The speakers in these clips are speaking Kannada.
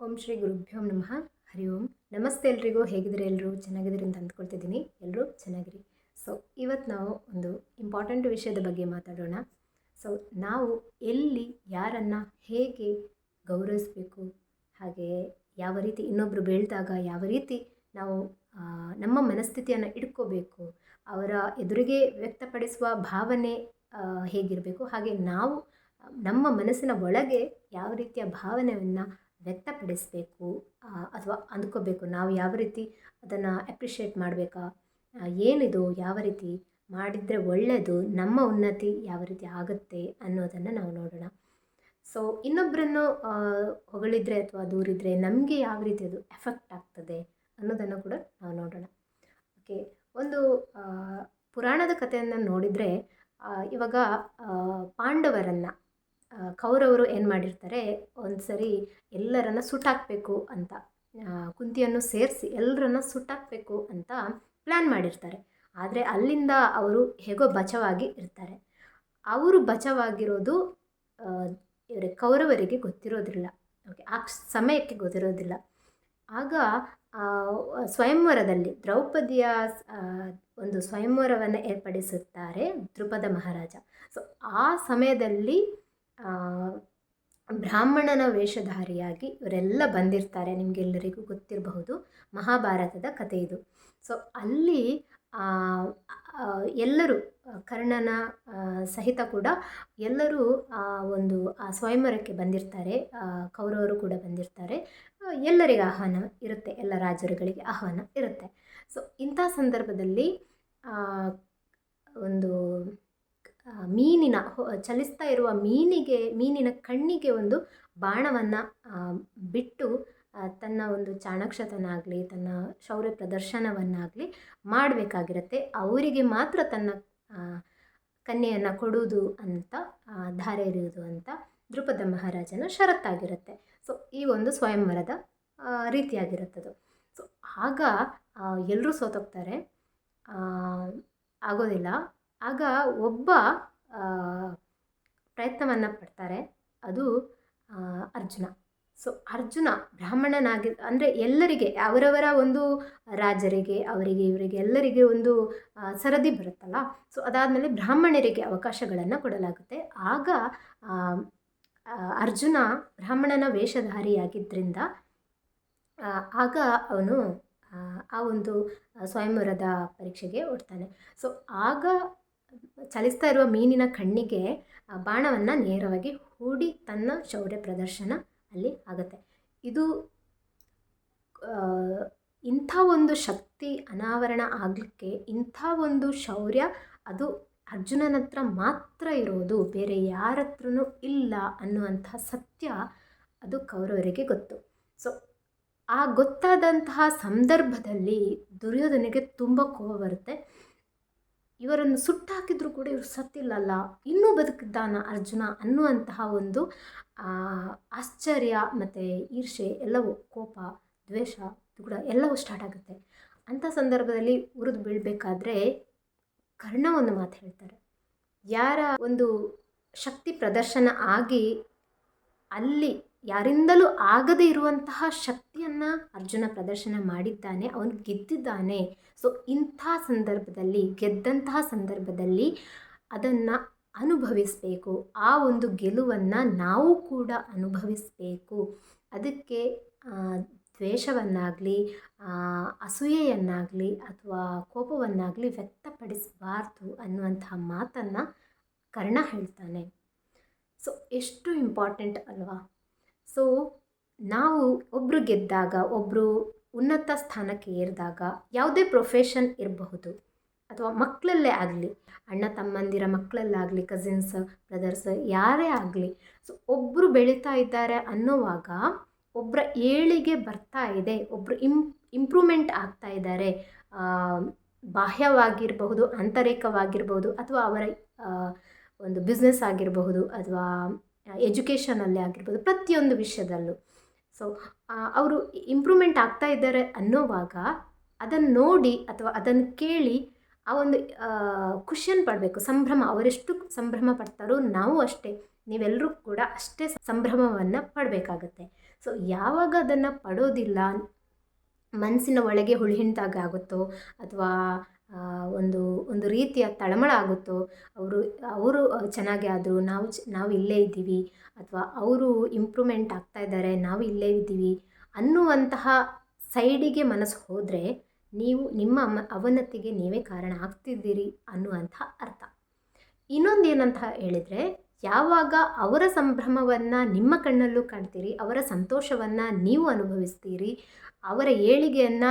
ಓಂ ಶ್ರೀ ಗುರುಭ್ಯೋ ನಮಃ. ಹರಿ ಓಂ. ನಮಸ್ತೆ ಎಲ್ರಿಗೂ. ಹೇಗಿದ್ರೆ ಎಲ್ಲರೂ ಚೆನ್ನಾಗಿದ್ದೀರಿ ಅಂತ ಅಂದ್ಕೊಳ್ತಿದ್ದೀನಿ. ಎಲ್ಲರೂ ಚೆನ್ನಾಗಿರಿ. ಸೊ ಇವತ್ತು ನಾವು ಒಂದು ಇಂಪಾರ್ಟೆಂಟ್ ವಿಷಯದ ಬಗ್ಗೆ ಮಾತಾಡೋಣ. ಸೊ ನಾವು ಎಲ್ಲಿ ಯಾರನ್ನು ಹೇಗೆ ಗೌರವಿಸಬೇಕು, ಹಾಗೆ ಯಾವ ರೀತಿ ಇನ್ನೊಬ್ಬರು ಬೆಳೆದಾಗ ಯಾವ ರೀತಿ ನಾವು ನಮ್ಮ ಮನಸ್ಥಿತಿಯನ್ನು ಇಟ್ಕೋಬೇಕು, ಅವರ ಎದುರಿಗೆ ವ್ಯಕ್ತಪಡಿಸುವ ಭಾವನೆ ಹೇಗಿರಬೇಕು, ಹಾಗೆ ನಾವು ನಮ್ಮ ಮನಸ್ಸಿನ ಒಳಗೆ ಯಾವ ರೀತಿಯ ಭಾವನೆಯನ್ನು ವ್ಯಕ್ತಪಡಿಸಬೇಕು ಅಥವಾ ಅಂದ್ಕೋಬೇಕು, ನಾವು ಯಾವ ರೀತಿ ಅದನ್ನು ಅಪ್ರಿಷಿಯೇಟ್ ಮಾಡಬೇಕಾ, ಏನಿದು ಯಾವ ರೀತಿ ಮಾಡಿದರೆ ಒಳ್ಳೆಯದು, ನಮ್ಮ ಉನ್ನತಿ ಯಾವ ರೀತಿ ಆಗುತ್ತೆ ಅನ್ನೋದನ್ನು ನಾವು ನೋಡೋಣ. ಸೊ ಇನ್ನೊಬ್ಬರನ್ನು ಹೊಗಳಿದ್ರೆ ಅಥವಾ ದೂರಿದರೆ ನಮಗೆ ಯಾವ ರೀತಿ ಅದು ಎಫೆಕ್ಟ್ ಆಗ್ತದೆ ಅನ್ನೋದನ್ನು ಕೂಡ ನಾವು ನೋಡೋಣ. ಓಕೆ, ಒಂದು ಪುರಾಣದ ಕಥೆಯನ್ನು ನೋಡಿದರೆ ಇವಾಗ ಪಾಂಡವರನ್ನು ಕೌರವರು ಏನು ಮಾಡಿರ್ತಾರೆ, ಒಂದು ಸರಿ ಎಲ್ಲರನ್ನ ಸುಟ್ಟಾಕಬೇಕು ಅಂತ, ಕುಂತಿಯನ್ನು ಸೇರಿಸಿ ಎಲ್ಲರನ್ನ ಸುಟ್ಟಾಕಬೇಕು ಅಂತ ಪ್ಲ್ಯಾನ್ ಮಾಡಿರ್ತಾರೆ. ಆದರೆ ಅಲ್ಲಿಂದ ಅವರು ಹೇಗೋ ಬಚಾವಾಗಿ ಇರ್ತಾರೆ. ಅವರು ಬಚಾವಾಗಿರೋದು ಕೌರವರಿಗೆ ಗೊತ್ತಿರೋದಿಲ್ಲ. ಓಕೆ, ಆ ಸಮಯಕ್ಕೆ ಗೊತ್ತಿರೋದಿಲ್ಲ. ಆಗ ಸ್ವಯಂವರದಲ್ಲಿ ದ್ರೌಪದಿಯ ಒಂದು ಸ್ವಯಂವರವನ್ನು ಏರ್ಪಡಿಸುತ್ತಾರೆ ದ್ರುಪದ ಮಹಾರಾಜ. ಸೊ ಆ ಸಮಯದಲ್ಲಿ ಬ್ರಾಹ್ಮಣನ ವೇಷಧಾರಿಯಾಗಿ ಇವರೆಲ್ಲ ಬಂದಿರ್ತಾರೆ. ನಿಮಗೆಲ್ಲರಿಗೂ ಗೊತ್ತಿರಬಹುದು, ಮಹಾಭಾರತದ ಕಥೆ ಇದು. ಸೊ ಅಲ್ಲಿ ಎಲ್ಲರೂ ಕರ್ಣನ ಸಹಿತ ಕೂಡ ಎಲ್ಲರೂ ಒಂದು ಆ ಸ್ವಯಂವರಕ್ಕೆ ಬಂದಿರ್ತಾರೆ. ಕೌರವರು ಕೂಡ ಬಂದಿರ್ತಾರೆ. ಎಲ್ಲರಿಗೆ ಆಹ್ವಾನ ಇರುತ್ತೆ, ಎಲ್ಲ ರಾಜರುಗಳಿಗೆ ಆಹ್ವಾನ ಇರುತ್ತೆ. ಸೊ ಇಂಥ ಸಂದರ್ಭದಲ್ಲಿ ಒಂದು ಮೀನಿನ ಚಲಿಸ್ತಾ ಇರುವ ಮೀನಿನ ಕಣ್ಣಿಗೆ ಒಂದು ಬಾಣವನ್ನು ಬಿಟ್ಟು ತನ್ನ ಒಂದು ಚಾಣಾಕ್ಷತನಾಗಲಿ ತನ್ನ ಶೌರ್ಯ ಪ್ರದರ್ಶನವನ್ನಾಗಲಿ ಮಾಡಬೇಕಾಗಿರುತ್ತೆ. ಅವರಿಗೆ ಮಾತ್ರ ತನ್ನ ಕನ್ಯೆಯನ್ನು ಕೊಡುವುದು ಅಂತ, ಧಾರೆ ಎರೆಯುವುದು ಅಂತ ದ್ರುಪದ ಮಹಾರಾಜನ ಷರತ್ತಾಗಿರುತ್ತೆ. ಸೊ ಈ ಒಂದು ಸ್ವಯಂವರದ ರೀತಿಯಾಗಿರುತ್ತದು. ಸೊ ಆಗ ಎಲ್ಲರೂ ಸೋತೋಗ್ತಾರೆ, ಆಗೋದಿಲ್ಲ. ಆಗ ಒಬ್ಬ ಪ್ರಯತ್ನವನ್ನು ಪಡ್ತಾರೆ, ಅದು ಅರ್ಜುನ. ಸೊ ಅರ್ಜುನ ಬ್ರಾಹ್ಮಣನಾಗಿ, ಅಂದರೆ ಎಲ್ಲರಿಗೆ ಅವರವರ ಒಂದು ರಾಜರಿಗೆ ಅವರಿಗೆ ಇವರಿಗೆ ಎಲ್ಲರಿಗೆ ಒಂದು ಸರದಿ ಬರುತ್ತಲ್ಲ. ಸೊ ಅದಾದಮೇಲೆ ಬ್ರಾಹ್ಮಣರಿಗೆ ಅವಕಾಶಗಳನ್ನು ಕೊಡಲಾಗುತ್ತೆ. ಆಗ ಅರ್ಜುನ ಬ್ರಾಹ್ಮಣನ ವೇಷಧಾರಿಯಾಗಿದ್ದರಿಂದ ಆಗ ಅವನು ಆ ಒಂದು ಸ್ವಯಂವರದ ಪರೀಕ್ಷೆಗೆ ಓಡ್ತಾನೆ. ಸೊ ಆಗ ಚಲಿಸ್ತಾ ಇರುವ ಮೀನಿನ ಕಣ್ಣಿಗೆ ಬಾಣವನ್ನು ನೇರವಾಗಿ ಹೂಡಿ ತನ್ನ ಶೌರ್ಯ ಪ್ರದರ್ಶನ ಅಲ್ಲಿ ಆಗುತ್ತೆ. ಇದು ಇಂಥ ಒಂದು ಶಕ್ತಿ ಅನಾವರಣ ಆಗಲಿಕ್ಕೆ, ಇಂಥ ಒಂದು ಶೌರ್ಯ ಅದು ಅರ್ಜುನನ ಹತ್ರ ಮಾತ್ರ ಇರೋದು, ಬೇರೆ ಯಾರ ಹತ್ರನೂ ಇಲ್ಲ ಅನ್ನುವಂತಹ ಸತ್ಯ ಅದು ಕೌರವರಿಗೆ ಗೊತ್ತು. ಸೊ ಆ ಗೊತ್ತಾದಂತಹ ಸಂದರ್ಭದಲ್ಲಿ ದುರ್ಯೋಧನಿಗೆ ತುಂಬ ಕೋಪ ಬರುತ್ತೆ. ಇವರನ್ನು ಸುಟ್ಟಾಕಿದ್ರು ಕೂಡ ಇವರು ಸತ್ತಿಲ್ಲಲ್ಲ, ಇನ್ನೂ ಬದುಕಿದ್ದಾನ ಅರ್ಜುನ ಅನ್ನುವಂತಹ ಒಂದು ಆಶ್ಚರ್ಯ ಮತ್ತು ಈರ್ಷೆ ಎಲ್ಲವೂ, ಕೋಪ, ದ್ವೇಷ ಕೂಡ ಎಲ್ಲವೂ ಸ್ಟಾರ್ಟ್ ಆಗುತ್ತೆ. ಅಂಥ ಸಂದರ್ಭದಲ್ಲಿ ಉರಿದು ಬೀಳಬೇಕಾದ್ರೆ ಕರ್ಣ ಒಂದು ಮಾತು ಹೇಳ್ತಾರೆ. ಯಾರ ಒಂದು ಶಕ್ತಿ ಪ್ರದರ್ಶನ ಆಗಿ ಅಲ್ಲಿ ಯಾರಿಂದಲೂ ಆಗದೇ ಇರುವಂತಹ ಶಕ್ತಿಯನ್ನು ಅರ್ಜುನ ಪ್ರದರ್ಶನ ಮಾಡಿದ್ದಾನೆ, ಅವನು ಗೆದ್ದಿದ್ದಾನೆ. ಸೊ ಇಂಥ ಸಂದರ್ಭದಲ್ಲಿ, ಗೆದ್ದಂತಹ ಸಂದರ್ಭದಲ್ಲಿ ಅದನ್ನು ಅನುಭವಿಸಬೇಕು. ಆ ಒಂದು ಗೆಲುವನ್ನು ನಾವು ಕೂಡ ಅನುಭವಿಸಬೇಕು. ಅದಕ್ಕೆ ದ್ವೇಷವನ್ನಾಗಲಿ ಅಸೂಯೆಯನ್ನಾಗಲಿ ಅಥವಾ ಕೋಪವನ್ನಾಗಲಿ ವ್ಯಕ್ತಪಡಿಸಬಾರ್ದು ಅನ್ನುವಂತಹ ಮಾತನ್ನು ಕರ್ಣ ಹೇಳ್ತಾನೆ. ಸೊ ಎಷ್ಟು ಇಂಪಾರ್ಟೆಂಟ್ ಅಲ್ವಾ? ಸೊ ನಾವು ಒಬ್ಬರು ಗೆದ್ದಾಗ, ಒಬ್ಬರು ಉನ್ನತ ಸ್ಥಾನಕ್ಕೆ ಏರಿದಾಗ, ಯಾವುದೇ ಪ್ರೊಫೆಷನ್ ಇರಬಹುದು ಅಥವಾ ಮಕ್ಕಳಲ್ಲೇ ಆಗಲಿ, ಅಣ್ಣ ತಮ್ಮಂದಿರ ಮಕ್ಕಳಲ್ಲಾಗಲಿ, ಕಸಿನ್ಸ್ ಬ್ರದರ್ಸ್ ಯಾರೇ ಆಗಲಿ, ಸೊ ಒಬ್ಬರು ಬೆಳೀತಾ ಇದ್ದಾರೆ ಅನ್ನೋವಾಗ, ಒಬ್ಬರ ಏಳಿಗೆ ಬರ್ತಾ ಇದೆ, ಒಬ್ಬರು ಇಂಪ್ರೂವ್ಮೆಂಟ್ ಆಗ್ತಾ ಇದ್ದಾರೆ, ಬಾಹ್ಯವಾಗಿರಬಹುದು, ಆಂತರಿಕವಾಗಿರ್ಬೋದು, ಅಥವಾ ಅವರ ಒಂದು ಬಿಸ್ನೆಸ್ ಆಗಿರಬಹುದು, ಅಥವಾ ಎಜುಕೇಷನಲ್ಲೇ ಆಗಿರ್ಬೋದು, ಪ್ರತಿಯೊಂದು ವಿಷಯದಲ್ಲೂ. ಸೊ ಅವರು ಇಂಪ್ರೂವ್ಮೆಂಟ್ ಆಗ್ತಾ ಇದ್ದಾರೆ ಅನ್ನೋವಾಗ ಅದನ್ನು ನೋಡಿ ಅಥವಾ ಅದನ್ನು ಕೇಳಿ ಆ ಒಂದು ಖುಷಿಯನ್ನು ಪಡಬೇಕು, ಸಂಭ್ರಮ. ಅವರೆಷ್ಟು ಸಂಭ್ರಮ ಪಡ್ತಾರೋ ನಾವು ಅಷ್ಟೇ, ನೀವೆಲ್ಲರೂ ಕೂಡ ಅಷ್ಟೇ ಸಂಭ್ರಮವನ್ನು ಪಡಬೇಕಾಗತ್ತೆ. ಸೊ ಯಾವಾಗ ಅದನ್ನು ಪಡೋದಿಲ್ಲ, ಮನಸ್ಸಿನ ಒಳಗೆ ಹುಳಿಹಿಂಟಾಗ ಆಗುತ್ತೋ ಅಥವಾ ಒಂದು ಒಂದು ರೀತಿಯ ತಳಮಳ ಆಗುತ್ತೋ, ಅವರು ಚೆನ್ನಾಗಿ ಆದರು, ನಾವು ಇಲ್ಲೇ ಇದ್ದೀವಿ, ಅಥವಾ ಅವರು ಇಂಪ್ರೂವ್ಮೆಂಟ್ ಆಗ್ತಾ ಇದ್ದಾರೆ, ನಾವು ಇಲ್ಲೇ ಇದ್ದೀವಿ ಅನ್ನುವಂತಹ ಸೈಡಿಗೆ ಮನಸ್ಸು ಹೋದರೆ ನೀವು ನಿಮ್ಮ ಅವನತಿಗೆ ನೀವೇ ಕಾರಣ ಆಗ್ತಿದ್ದೀರಿ ಅನ್ನುವಂಥ ಅರ್ಥ. ಇನ್ನೊಂದು ಏನಂತ ಹೇಳಿದರೆ, ಯಾವಾಗ ಅವರ ಸಂಭ್ರಮವನ್ನು ನಿಮ್ಮ ಕಣ್ಣಲ್ಲೂ ಕಾಣ್ತೀರಿ, ಅವರ ಸಂತೋಷವನ್ನು ನೀವು ಅನುಭವಿಸ್ತೀರಿ, ಅವರ ಏಳಿಗೆಯನ್ನು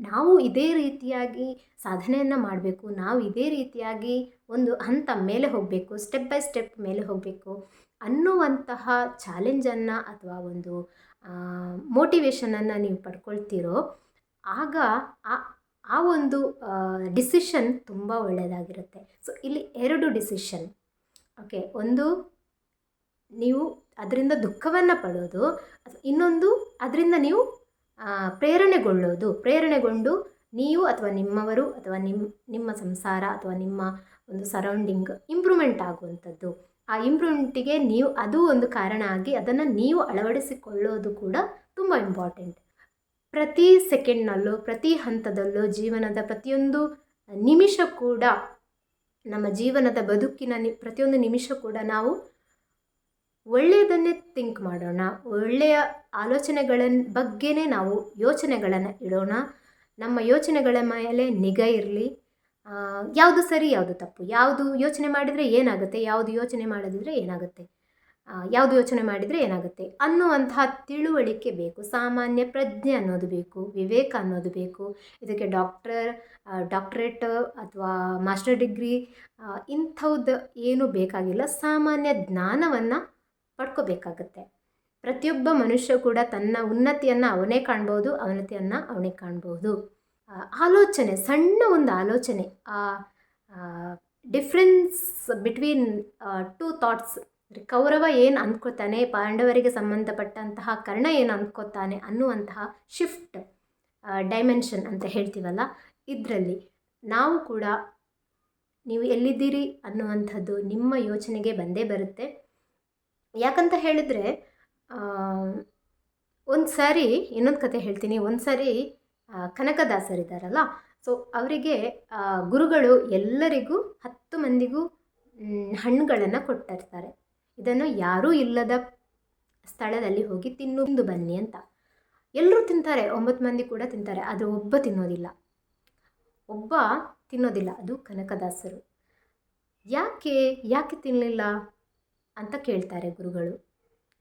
ನಾವು ಇದೇ ರೀತಿಯಾಗಿ ಸಾಧನೆಯನ್ನು ಮಾಡಬೇಕು, ನಾವು ಇದೇ ರೀತಿಯಾಗಿ ಒಂದು ಹಂತ ಮೇಲೆ ಹೋಗಬೇಕು, ಸ್ಟೆಪ್ ಬೈ ಸ್ಟೆಪ್ ಮೇಲೆ ಹೋಗಬೇಕು ಅನ್ನುವಂತಹ ಚಾಲೆಂಜನ್ನು ಅಥವಾ ಒಂದು ಮೋಟಿವೇಶನನ್ನು ನೀವು ಪಡ್ಕೊಳ್ತೀರೋ, ಆಗ ಆ ಒಂದು ಡಿಸಿಷನ್ ತುಂಬ ಒಳ್ಳೆಯದಾಗಿರುತ್ತೆ. ಸೊ ಇಲ್ಲಿ 2 ಡಿಸಿಷನ್. ಓಕೆ, ಒಂದು ನೀವು ಅದರಿಂದ ದುಃಖವನ್ನು ಪಡೋದು, ಇನ್ನೊಂದು ಅದರಿಂದ ನೀವು ಪ್ರೇರಣೆಗೊಂಡು ನೀವು ಅಥವಾ ನಿಮ್ಮವರು ಅಥವಾ ನಿಮ್ಮ ಸಂಸಾರ ಅಥವಾ ನಿಮ್ಮ ಒಂದು ಸರೌಂಡಿಂಗ್ ಇಂಪ್ರೂವ್ಮೆಂಟ್ ಆಗುವಂಥದ್ದು. ಆ ಇಂಪ್ರೂವ್ಮೆಂಟಿಗೆ ನೀವು ಅದು ಒಂದು ಕಾರಣ ಆಗಿ ಅದನ್ನು ನೀವು ಅಳವಡಿಸಿಕೊಳ್ಳೋದು ಕೂಡ ತುಂಬ ಇಂಪಾರ್ಟೆಂಟ್. ಪ್ರತಿ ಸೆಕೆಂಡ್ನಲ್ಲೂ, ಪ್ರತಿ ಹಂತದಲ್ಲೂ, ಜೀವನದ ಪ್ರತಿಯೊಂದು ನಿಮಿಷ ಕೂಡ, ನಮ್ಮ ಜೀವನದ ಬದುಕಿನ ಪ್ರತಿಯೊಂದು ನಿಮಿಷ ಕೂಡ ನಾವು ಒಳ್ಳೆಯದನ್ನೇ ಥಿಂಕ್ ಮಾಡೋಣ, ಒಳ್ಳೆಯ ಆಲೋಚನೆಗಳ ಬಗ್ಗೆನೇ ನಾವು ಯೋಚನೆಗಳನ್ನು ಇಡೋಣ. ನಮ್ಮ ಯೋಚನೆಗಳ ಮೇಲೆ ನಿಗಾ ಇರಲಿ. ಯಾವುದು ಸರಿ, ಯಾವುದು ತಪ್ಪು, ಯಾವುದು ಯೋಚನೆ ಮಾಡಿದರೆ ಏನಾಗುತ್ತೆ, ಯಾವುದು ಯೋಚನೆ ಮಾಡದಿದ್ದರೆ ಏನಾಗುತ್ತೆ, ಯಾವುದು ಯೋಚನೆ ಮಾಡಿದರೆ ಏನಾಗುತ್ತೆ ಅನ್ನುವಂತಹ ತಿಳುವಳಿಕೆ ಬೇಕು. ಸಾಮಾನ್ಯ ಪ್ರಜ್ಞೆ ಅನ್ನೋದು ಬೇಕು, ವಿವೇಕ ಅನ್ನೋದು ಬೇಕು. ಇದಕ್ಕೆ ಡಾಕ್ಟ್ರೇಟ್ ಅಥವಾ ಮಾಸ್ಟರ್ ಡಿಗ್ರಿ ಇಂಥದ್ದು ಏನೂ ಬೇಕಾಗಿಲ್ಲ. ಸಾಮಾನ್ಯ ಜ್ಞಾನವನ್ನು ಪಡ್ಕೋಬೇಕಾಗತ್ತೆ. ಪ್ರತಿಯೊಬ್ಬ ಮನುಷ್ಯ ಕೂಡ ತನ್ನ ಉನ್ನತಿಯನ್ನು ಅವನೇ ಕಾಣ್ಬೋದು, ಅವನತಿಯನ್ನು ಅವನೇ ಕಾಣ್ಬೋದು. ಆಲೋಚನೆ, ಸಣ್ಣ ಒಂದು ಆಲೋಚನೆ, ಡಿಫ್ರೆನ್ಸ್ ಬಿಟ್ವೀನ್ 2 ಥಾಟ್ಸ್, ಕೌರವ ಏನು ಅಂದ್ಕೋತಾನೆ, ಪಾಂಡವರಿಗೆ ಸಂಬಂಧಪಟ್ಟಂತಹ ಕರ್ಣ ಏನು ಅಂದ್ಕೋತಾನೆ ಅನ್ನುವಂತಹ ಶಿಫ್ಟ್ ಡೈಮೆನ್ಷನ್ ಅಂತ ಹೇಳ್ತೀವಲ್ಲ, ಇದರಲ್ಲಿ ನಾವು ಕೂಡ ನೀವು ಎಲ್ಲಿದ್ದೀರಿ ಅನ್ನುವಂಥದ್ದು ನಿಮ್ಮ ಯೋಚನೆಗೆ ಬಂದೇ ಬರುತ್ತೆ. ಯಾಕಂತ ಹೇಳಿದರೆ, ಒಂದು ಸಾರಿ ಇನ್ನೊಂದು ಕತೆ ಹೇಳ್ತೀನಿ. ಒಂದು ಸಾರಿ ಕನಕದಾಸರಿದ್ದಾರಲ್ಲ, ಸೊ ಅವರಿಗೆ ಗುರುಗಳು ಎಲ್ಲರಿಗೂ 10 ಮಂದಿಗೂ ಹಣ್ಣುಗಳನ್ನು ಕೊಟ್ಟಿರ್ತಾರೆ. ಇದನ್ನು ಯಾರೂ ಇಲ್ಲದ ಸ್ಥಳದಲ್ಲಿ ಹೋಗಿ ತಿಂದು ಬನ್ನಿ ಅಂತ. ಎಲ್ಲರೂ ತಿಂತಾರೆ, 9 ಮಂದಿ ಕೂಡ ತಿಂತಾರೆ, ಆದರೆ ಒಬ್ಬ ತಿನ್ನೋದಿಲ್ಲ. ಅದು ಕನಕದಾಸರು. ಯಾಕೆ ತಿನ್ನಲಿಲ್ಲ ಅಂತ ಕೇಳ್ತಾರೆ ಗುರುಗಳು.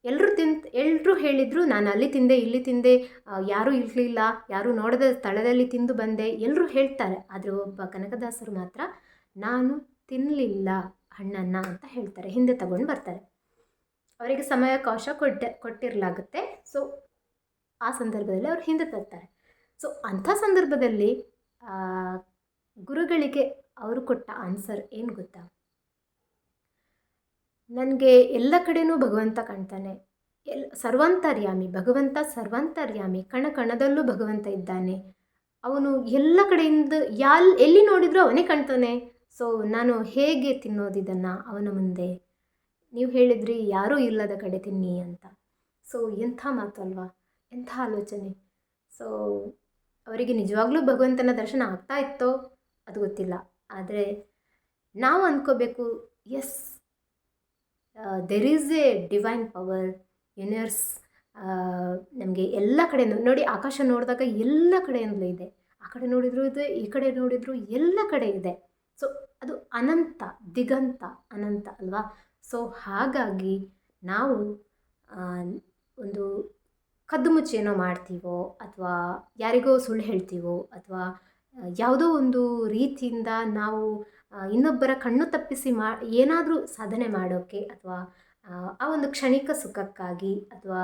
ಎಲ್ಲರೂ ಹೇಳಿದರು, ನಾನು ಅಲ್ಲಿ ತಿಂದೆ, ಇಲ್ಲಿ ತಿಂದೆ, ಯಾರೂ ಇರಲಿಲ್ಲ, ಯಾರೂ ನೋಡದ ಸ್ಥಳದಲ್ಲಿ ತಿಂದು ಬಂದೆ, ಎಲ್ಲರೂ ಹೇಳ್ತಾರೆ. ಆದರೆ ಒಬ್ಬ ಕನಕದಾಸರು ಮಾತ್ರ ನಾನು ತಿನ್ನಲಿಲ್ಲ ಹಣ್ಣನ್ನು ಅಂತ ಹೇಳ್ತಾರೆ. ಹಿಂದೆ ತಗೊಂಡು ಬರ್ತಾರೆ. ಅವರಿಗೆ ಸಮಯಾವಕಾಶ ಕೊಟ್ಟಿರಲಾಗುತ್ತೆ. ಸೊ ಆ ಸಂದರ್ಭದಲ್ಲಿ ಅವರು ಹಿಂದೆ ತರ್ತಾರೆ. ಸೊ ಅಂಥ ಸಂದರ್ಭದಲ್ಲಿ ಗುರುಗಳಿಗೆ ಅವರು ಕೊಟ್ಟ ಆನ್ಸರ್ ಏನು ಗೊತ್ತಾ? ನನಗೆ ಎಲ್ಲ ಕಡೆಯೂ ಭಗವಂತ ಕಾಣ್ತಾನೆ, ಭಗವಂತ ಸರ್ವಾಂತರ್ಯಾಮಿ, ಕಣ ಕಣದಲ್ಲೂ ಭಗವಂತ ಇದ್ದಾನೆ, ಅವನು ಎಲ್ಲ ಕಡೆಯಿಂದ ಎಲ್ಲಿ ನೋಡಿದರೂ ಅವನೇ ಕಾಣ್ತಾನೆ. ಸೊ ನಾನು ಹೇಗೆ ತಿನ್ನೋದಿದನ್ನು ಅವನ ಮುಂದೆ? ನೀವು ಹೇಳಿದ್ರಿ ಯಾರೂ ಇಲ್ಲದ ಕಡೆ ತಿನ್ನಿ ಅಂತ. ಸೊ ಎಂಥ ಮಾತು ಅಲ್ವಾ, ಎಂಥ ಆಲೋಚನೆ. ಸೊ ಅವರಿಗೆ ನಿಜವಾಗ್ಲೂ ಭಗವಂತನ ದರ್ಶನ ಆಗ್ತಾ ಇತ್ತೋ ಅದು ಗೊತ್ತಿಲ್ಲ. ಆದರೆ ನಾವು ಅಂದ್ಕೋಬೇಕು, yes, there is a divine power, universe ನಮಗೆ ಎಲ್ಲ ಕಡೆಯೂ ನೋಡಿ. ಆಕಾಶ ನೋಡಿದಾಗ ಎಲ್ಲ ಕಡೆಯಿಂದಲೂ ಇದೆ, ಆ ಕಡೆ ನೋಡಿದರೂ ಇದೆ, ಈ ಕಡೆ ನೋಡಿದರೂ ಎಲ್ಲ ಕಡೆ ಇದೆ. ಸೊ ಅದು ಅನಂತ, ದಿಗಂತ ಅನಂತ ಅಲ್ವಾ. ಸೊ ಹಾಗಾಗಿ ನಾವು ಒಂದು ಕದ್ದು ಮುಚ್ಚಿ ಏನೋ ಮಾಡ್ತೀವೋ, ಅಥವಾ ಯಾರಿಗೋ ಸುಳ್ಳು ಹೇಳ್ತೀವೋ, ಅಥವಾ ಯಾವುದೋ ಒಂದು ರೀತಿಯಿಂದ ನಾವು ಇನ್ನೊಬ್ಬರ ಕಣ್ಣು ತಪ್ಪಿಸಿ ಏನಾದರೂ ಸಾಧನೆ ಮಾಡೋಕ್ಕೆ, ಅಥವಾ ಆ ಒಂದು ಕ್ಷಣಿಕ ಸುಖಕ್ಕಾಗಿ, ಅಥವಾ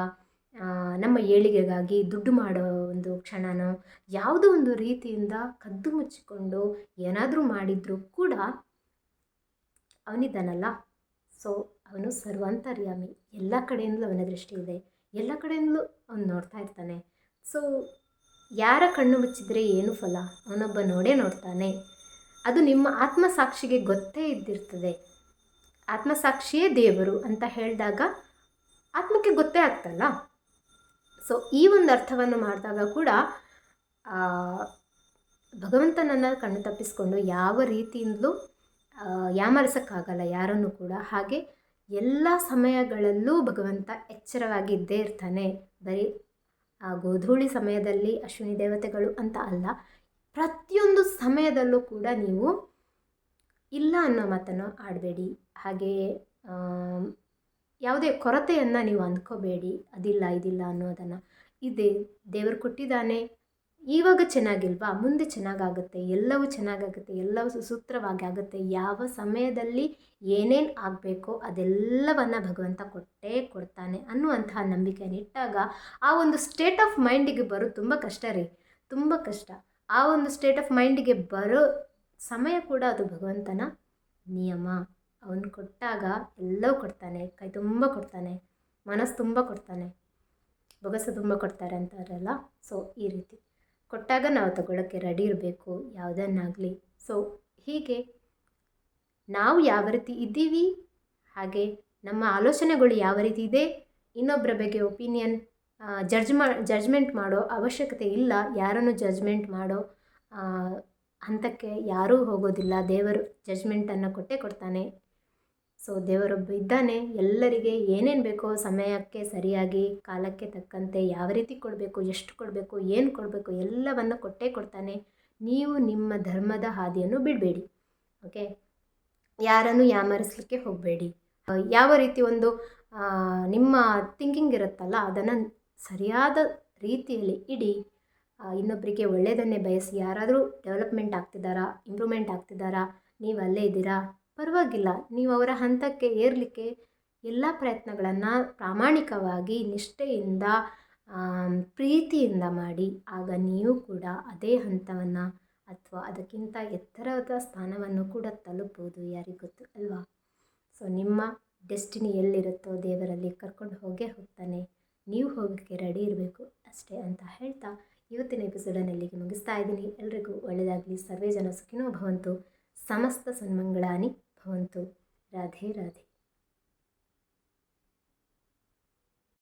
ನಮ್ಮ ಏಳಿಗೆಗಾಗಿ ದುಡ್ಡು ಮಾಡೋ ಒಂದು ಕ್ಷಣನೋ ಯಾವುದೋ ಒಂದು ರೀತಿಯಿಂದ ಕದ್ದು ಮುಚ್ಚಿಕೊಂಡು ಏನಾದರೂ ಮಾಡಿದರೂ ಕೂಡ ಅವನಿದ್ದಾನಲ್ಲ. ಸೊ ಅವನು ಸರ್ವಾಂತರ್ಯಾಮಿ, ಎಲ್ಲ ಕಡೆಯಿಂದಲೂ ಅವನ ದೃಷ್ಟಿ ಇದೆ, ಎಲ್ಲ ಕಡೆಯಿಂದಲೂ ಅವನು ನೋಡ್ತಾ ಇರ್ತಾನೆ. ಸೊ ಯಾರ ಕಣ್ಣು ಮುಚ್ಚಿದರೆ ಏನು ಫಲ, ಅವನೊಬ್ಬ ನೋಡೇ ನೋಡ್ತಾನೆ. ಅದು ನಿಮ್ಮ ಆತ್ಮಸಾಕ್ಷಿಗೆ ಗೊತ್ತೇ ಇದ್ದಿರ್ತದೆ. ಆತ್ಮಸಾಕ್ಷಿಯೇ ದೇವರು ಅಂತ ಹೇಳಿದಾಗ ಆತ್ಮಕ್ಕೆ ಗೊತ್ತೇ ಆಗ್ತಲ್ಲ. ಸೊ ಈ ಒಂದು ಅರ್ಥವನ್ನು ಮಾಡಿದಾಗ ಕೂಡ ಭಗವಂತನನ್ನು ಕಣ್ಣು ತಪ್ಪಿಸ್ಕೊಂಡು ಯಾವ ರೀತಿಯಿಂದಲೂ ಯಾಮರಿಸೋಕ್ಕಾಗಲ್ಲ ಯಾರನ್ನು ಕೂಡ. ಹಾಗೆ ಎಲ್ಲ ಸಮಯಗಳಲ್ಲೂ ಭಗವಂತ ಎಚ್ಚರವಾಗಿದ್ದೇ ಇರ್ತಾನೆ. ಬರೀ ಗೋಧೂಳಿ ಸಮಯದಲ್ಲಿ ಅಶ್ವಿನಿ ದೇವತೆಗಳು ಅಂತ ಅಲ್ಲ, ಪ್ರತಿಯೊಂದು ಸಮಯದಲ್ಲೂ ಕೂಡ ನೀವು ಇಲ್ಲ ಅನ್ನೋ ಮಾತನ್ನು ಆಡಬೇಡಿ. ಹಾಗೆಯೇ ಯಾವುದೇ ಕೊರತೆಯನ್ನು ನೀವು ಅಂದ್ಕೋಬೇಡಿ, ಅದಿಲ್ಲ ಇದಿಲ್ಲ ಅನ್ನೋದನ್ನು. ಇದೆ ದೇವರು ಕೊಟ್ಟಿದ್ದಾನೆ, ಇವಾಗ ಚೆನ್ನಾಗಿಲ್ವಾ, ಮುಂದೆ ಚೆನ್ನಾಗಾಗುತ್ತೆ, ಎಲ್ಲವೂ ಚೆನ್ನಾಗಾಗುತ್ತೆ, ಎಲ್ಲವೂ ಸುಸೂತ್ರವಾಗಿ ಆಗುತ್ತೆ. ಯಾವ ಸಮಯದಲ್ಲಿ ಏನೇನು ಆಗಬೇಕೋ ಅದೆಲ್ಲವನ್ನು ಭಗವಂತ ಕೊಟ್ಟೇ ಕೊಡ್ತಾನೆ ಅನ್ನುವಂತಹ ನಂಬಿಕೆಯನ್ನು ಇಟ್ಟಾಗ ಆ ಒಂದು ಸ್ಟೇಟ್ ಆಫ್ ಮೈಂಡಿಗೆ ಬರೋದು ತುಂಬ ಕಷ್ಟ ರೀ, ತುಂಬ ಕಷ್ಟ. ಆ ಒಂದು ಸ್ಟೇಟ್ ಆಫ್ ಮೈಂಡಿಗೆ ಬರೋ ಸಮಯ ಕೂಡ ಅದು ಭಗವಂತನ ನಿಯಮ. ಅವನು ಕೊಟ್ಟಾಗ ಎಲ್ಲವೂ ಕೊಡ್ತಾನೆ, ಕೈ ತುಂಬ ಕೊಡ್ತಾನೆ, ಮನಸ್ಸು ತುಂಬ ಕೊಡ್ತಾನೆ, ಬೊಗಸೆ ತುಂಬ ಕೊಡ್ತಾರೆ ಅಂತಾರಲ್ಲ. ಸೊ ಈ ರೀತಿ ಕೊಟ್ಟಾಗ ನಾವು ತಗೊಳ್ಳೋಕ್ಕೆ ರೆಡಿ ಇರಬೇಕು ಯಾವುದನ್ನಾಗಲಿ. ಸೊ ಹೀಗೆ ನಾವು ಯಾವ ರೀತಿ ಇದ್ದೀವಿ, ಹಾಗೆ ನಮ್ಮ ಆಲೋಚನೆಗಳು ಯಾವ ರೀತಿ ಇದೆ, ಇನ್ನೊಬ್ಬರ ಬಗ್ಗೆ ಒಪಿನಿಯನ್ ಜಡ್ಜ್ಮೆಂಟ್ ಮಾಡೋ ಅವಶ್ಯಕತೆ ಇಲ್ಲ. ಯಾರನ್ನು ಜಡ್ಜ್ಮೆಂಟ್ ಮಾಡೋ ಹಂತಕ್ಕೆ ಯಾರೂ ಹೋಗೋದಿಲ್ಲ. ದೇವರು ಜಡ್ಜ್ಮೆಂಟನ್ನು ಕೊಟ್ಟೇ ಕೊಡ್ತಾನೆ. ಸೊ ದೇವರೊಬ್ಬ ಇದ್ದಾನೆ, ಎಲ್ಲರಿಗೆ ಏನೇನು ಬೇಕೋ ಸಮಯಕ್ಕೆ ಸರಿಯಾಗಿ ಕಾಲಕ್ಕೆ ತಕ್ಕಂತೆ ಯಾವ ರೀತಿ ಕೊಡಬೇಕು, ಎಷ್ಟು ಕೊಡಬೇಕು, ಏನು ಕೊಡಬೇಕು ಎಲ್ಲವನ್ನು ಕೊಟ್ಟೇ ಕೊಡ್ತಾನೆ. ನೀವು ನಿಮ್ಮ ಧರ್ಮದ ಹಾದಿಯನ್ನು ಬಿಡಬೇಡಿ. ಓಕೆ, ಯಾರನ್ನು ಯಾಮರಿಸಲಿಕ್ಕೆ ಹೋಗಬೇಡಿ. ಯಾವ ರೀತಿ ಒಂದು ನಿಮ್ಮ ಥಿಂಕಿಂಗ್ ಇರುತ್ತಲ್ಲ ಅದನ್ನು ಸರಿಯಾದ ರೀತಿಯಲ್ಲಿ ಇಡಿ. ಇನ್ನೊಬ್ಬರಿಗೆ ಒಳ್ಳೆಯದನ್ನೇ ಬಯಸಿ. ಯಾರಾದರೂ ಡೆವಲಪ್ಮೆಂಟ್ ಆಗ್ತಿದ್ದಾರಾ, ಇಂಪ್ರೂವ್ಮೆಂಟ್ ಆಗ್ತಿದ್ದಾರಾ, ನೀವು ಅಲ್ಲೇ ಇದ್ದೀರಾ, ಪರವಾಗಿಲ್ಲ. ನೀವು ಅವರ ಹಂತಕ್ಕೆ ಏರಲಿಕ್ಕೆ ಎಲ್ಲ ಪ್ರಯತ್ನಗಳನ್ನು ಪ್ರಾಮಾಣಿಕವಾಗಿ ನಿಷ್ಠೆಯಿಂದ ಪ್ರೀತಿಯಿಂದ ಮಾಡಿ. ಆಗ ನೀವು ಕೂಡ ಅದೇ ಹಂತವನ್ನು ಅಥವಾ ಅದಕ್ಕಿಂತ ಎತ್ತರದ ಸ್ಥಾನವನ್ನು ಕೂಡ ತಲುಪ್ಬೋದು, ಯಾರಿಗೆ ಗೊತ್ತು ಅಲ್ವಾ. ಸೊ ನಿಮ್ಮ ಡೆಸ್ಟಿನಿ ಎಲ್ಲಿರುತ್ತೋ ದೇವರಲ್ಲಿ ಕರ್ಕೊಂಡು ಹೋಗ್ತಾನೆ. ನೀವು ಹೋಗೋಕ್ಕೆ ರೆಡಿ ಇರಬೇಕು ಅಷ್ಟೇ ಅಂತ ಹೇಳ್ತಾ ಇವತ್ತಿನ ಎಪಿಸೋಡನ್ನು ಇಲ್ಲಿಗೆ ಮುಗಿಸ್ತಾ ಇದ್ದೀನಿ. ಎಲ್ರಿಗೂ ಒಳ್ಳೆಯದಾಗಲಿ. ಸರ್ವೇ ಜನ ಸುಖಿನೋ ಭವಂತು. ಸಮಸ್ತ ಸನ್ಮಂಗಳಾನಿ ಭವಂತು. ರಾಧೆ ರಾಧೆ.